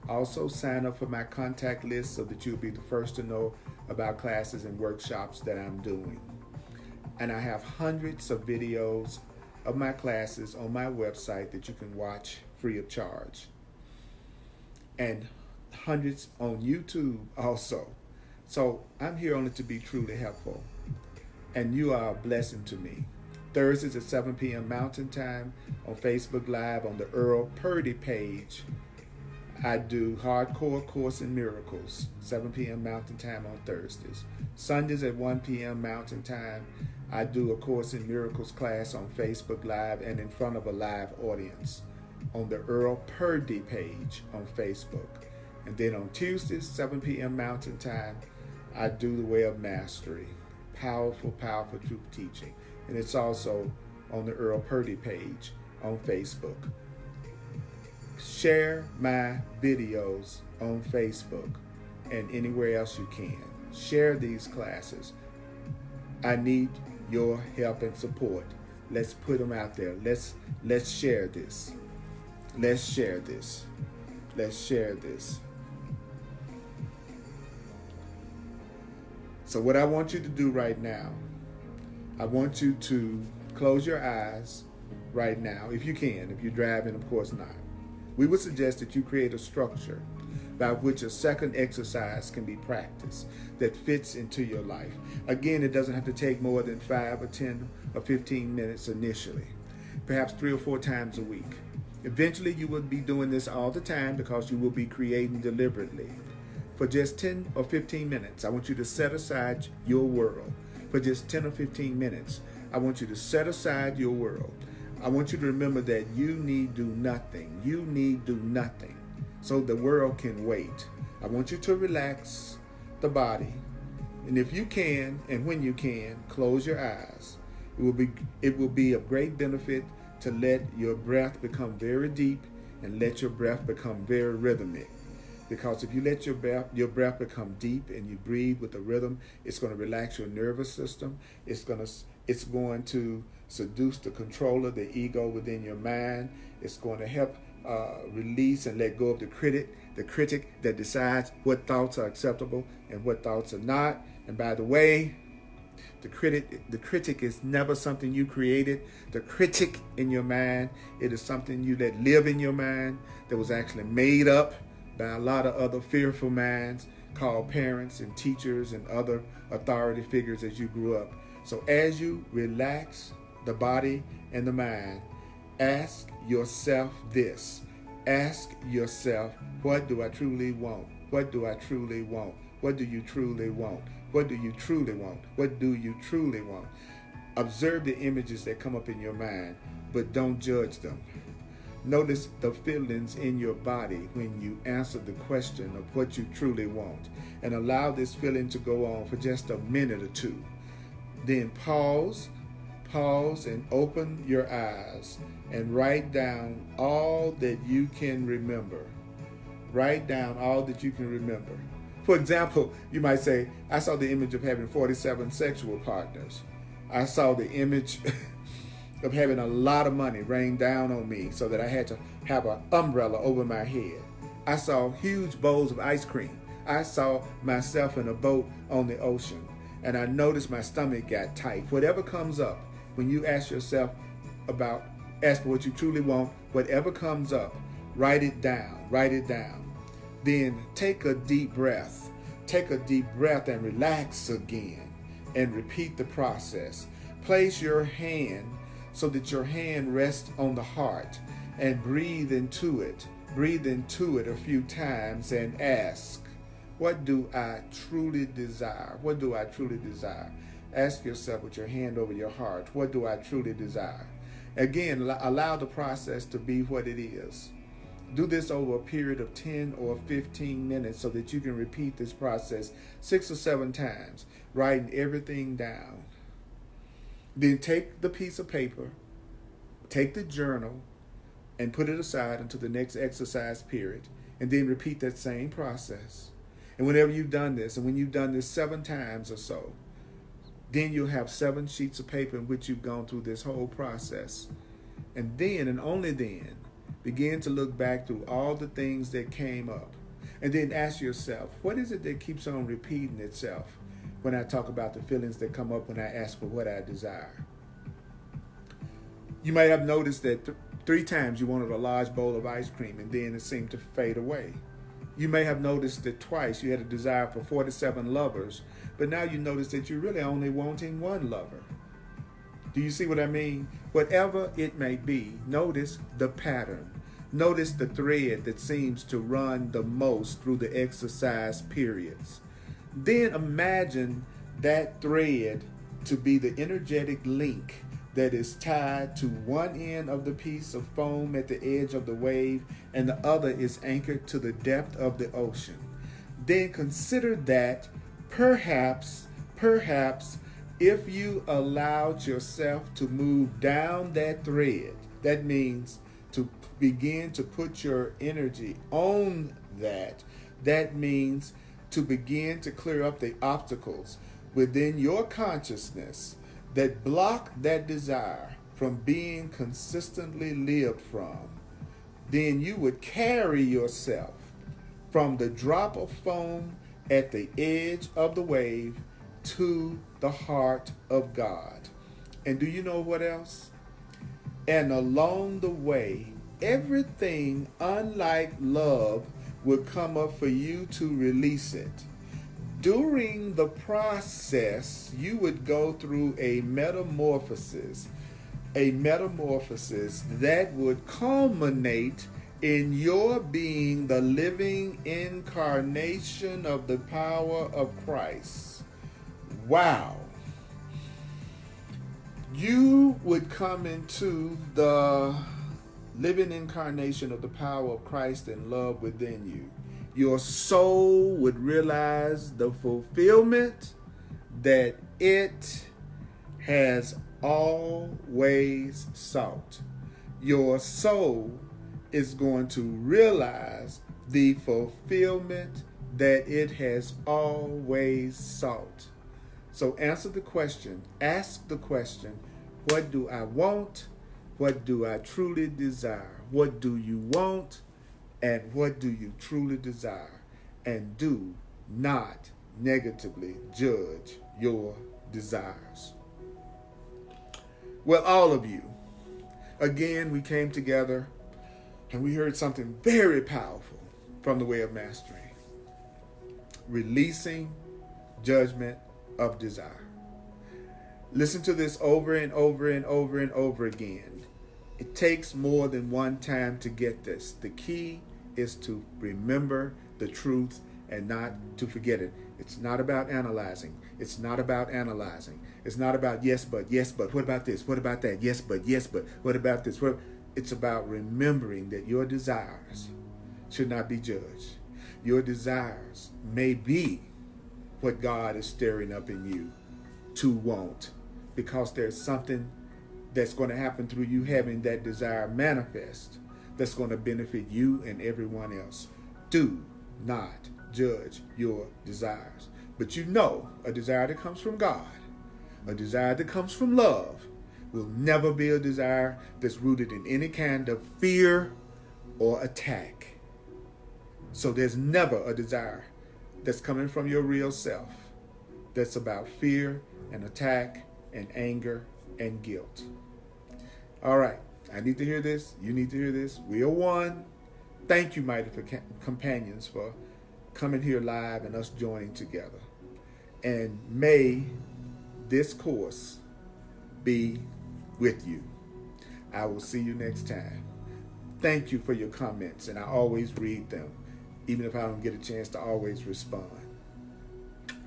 Also sign up for my contact list so that you'll be the first to know about classes and workshops that I'm doing. And I have hundreds of videos of my classes on my website that you can watch free of charge. and hundreds on YouTube also. So I'm here only to be truly helpful. And you are a blessing to me. Thursdays at 7 p.m. Mountain Time on Facebook Live on the Earl Purdy page. I do Hardcore Course in Miracles, 7 p.m. Mountain Time on Thursdays. Sundays at 1 p.m. Mountain Time, I do a Course in Miracles class on Facebook Live and in front of a live audience on the Earl Purdy page on Facebook. And then on Tuesdays, 7 p.m. Mountain Time, I do the Way of Mastery. Powerful, powerful truth teaching. And it's also on the Earl Purdy page on Facebook. Share my videos on Facebook and anywhere else you can. Share these classes. I need your help and support. Let's put them out there. Let's share this. Let's share this. Let's share this. So what I want you to do right now, I want you to close your eyes right now, if you can. If you're driving, of course not. We would suggest that you create a structure by which a second exercise can be practiced that fits into your life. Again, it doesn't have to take more than 5 or 10 or 15 minutes initially, perhaps 3 or 4 times a week. Eventually, you will be doing this all the time because you will be creating deliberately. For just 10 or 15 minutes, I want you to set aside your world. For just 10 or 15 minutes, I want you to set aside your world. I want you to remember that you need do nothing. You need do nothing so the world can wait. I want you to relax the body. And if you can, and when you can, close your eyes. It will be of great benefit to let your breath become very deep and let your breath become very rhythmic. Because if you let your breath become deep and you breathe with a rhythm, it's going to relax your nervous system. It's going to seduce the controller, the ego within your mind. It's going to help release and let go of the critic that decides what thoughts are acceptable and what thoughts are not. And by the way, the critic is never something you created. The critic in your mind, it is something you let live in your mind that was actually made up by a lot of other fearful minds called parents and teachers and other authority figures as you grew up. So as you relax the body and the mind, ask yourself this. Ask yourself, what do I truly want? What do I truly want? What do you truly want? What do you truly want? What do you truly want? Observe the images that come up in your mind, but don't judge them. Notice the feelings in your body when you answer the question of what you truly want, and allow this feeling to go on for just a minute or two. Then pause and open your eyes and write down all that you can remember. Write down all that you can remember. For example, you might say, I saw the image of having 47 sexual partners. I saw the image of having a lot of money rain down on me so that I had to have an umbrella over my head. I saw huge bowls of ice cream. I saw myself in a boat on the ocean, and I noticed my stomach got tight. Whatever comes up, when you ask yourself ask for what you truly want, whatever comes up, write it down. Then take a deep breath. Take a deep breath and relax again and repeat the process. Place your hand so that your hand rests on the heart and breathe into it. Breathe into it a few times and ask, what do I truly desire? What do I truly desire? Ask yourself with your hand over your heart, what do I truly desire? Again, allow the process to be what it is. Do this over a period of 10 or 15 minutes so that you can repeat this process 6 or 7 times, writing everything down. Then take the piece of paper, take the journal, and put it aside until the next exercise period, and then repeat that same process. And whenever you've done this, and when you've done this 7 times or so, then you'll have 7 sheets of paper in which you've gone through this whole process. And then, and only then, begin to look back through all the things that came up. And then ask yourself, what is it that keeps on repeating itself when I talk about the feelings that come up when I ask for what I desire? You might have noticed that 3 times you wanted a large bowl of ice cream, and then it seemed to fade away. You may have noticed it twice. You had a desire for 47 lovers, but now you notice that you're really only wanting one lover. Do you see what I mean? Whatever it may be, notice the pattern. Notice the thread that seems to run the most through the exercise periods. Then imagine that thread to be the energetic link that is tied to one end of the piece of foam at the edge of the wave, and the other is anchored to the depth of the ocean. Then consider that perhaps, if you allowed yourself to move down that thread, that means to begin to put your energy on that. That means to begin to clear up the obstacles within your consciousness that block that desire from being consistently lived from. Then you would carry yourself from the drop of foam at the edge of the wave to the heart of God. And do you know what else? And along the way, everything unlike love would come up for you to release it. During the process, you would go through a metamorphosis that would culminate in your being the living incarnation of the power of Christ. Wow. You would come into the living incarnation of the power of Christ and love within you. Your soul would realize the fulfillment that it has always sought. Your soul is going to realize the fulfillment that it has always sought. So answer the question, ask the question, what do I want? What do I truly desire? What do you want? And what do you truly desire? And do not negatively judge your desires. Well, all of you, again, we came together and we heard something very powerful from the Way of Mastery. Releasing judgment of desire. Listen to this over and over and over and over again. It takes more than one time to get this. The key is to remember the truth and not to forget it. It's not about analyzing. It's not about analyzing. It's not about yes, but, what about this? What about that? Yes, but, what about this? It's about remembering that your desires should not be judged. Your desires may be what God is stirring up in you to want, because there's something that's going to happen through you having that desire manifest that's going to benefit you and everyone else. Do not judge your desires. But you know, a desire that comes from God, a desire that comes from love, will never be a desire that's rooted in any kind of fear or attack. So there's never a desire that's coming from your real self that's about fear and attack and anger and guilt. All right, I need to hear this. You need to hear this. We are one. Thank you, mighty companions, for coming here live and us joining together. And may this course be with you. I will see you next time. Thank you for your comments, and I always read them, even if I don't get a chance to always respond.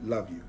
Love you.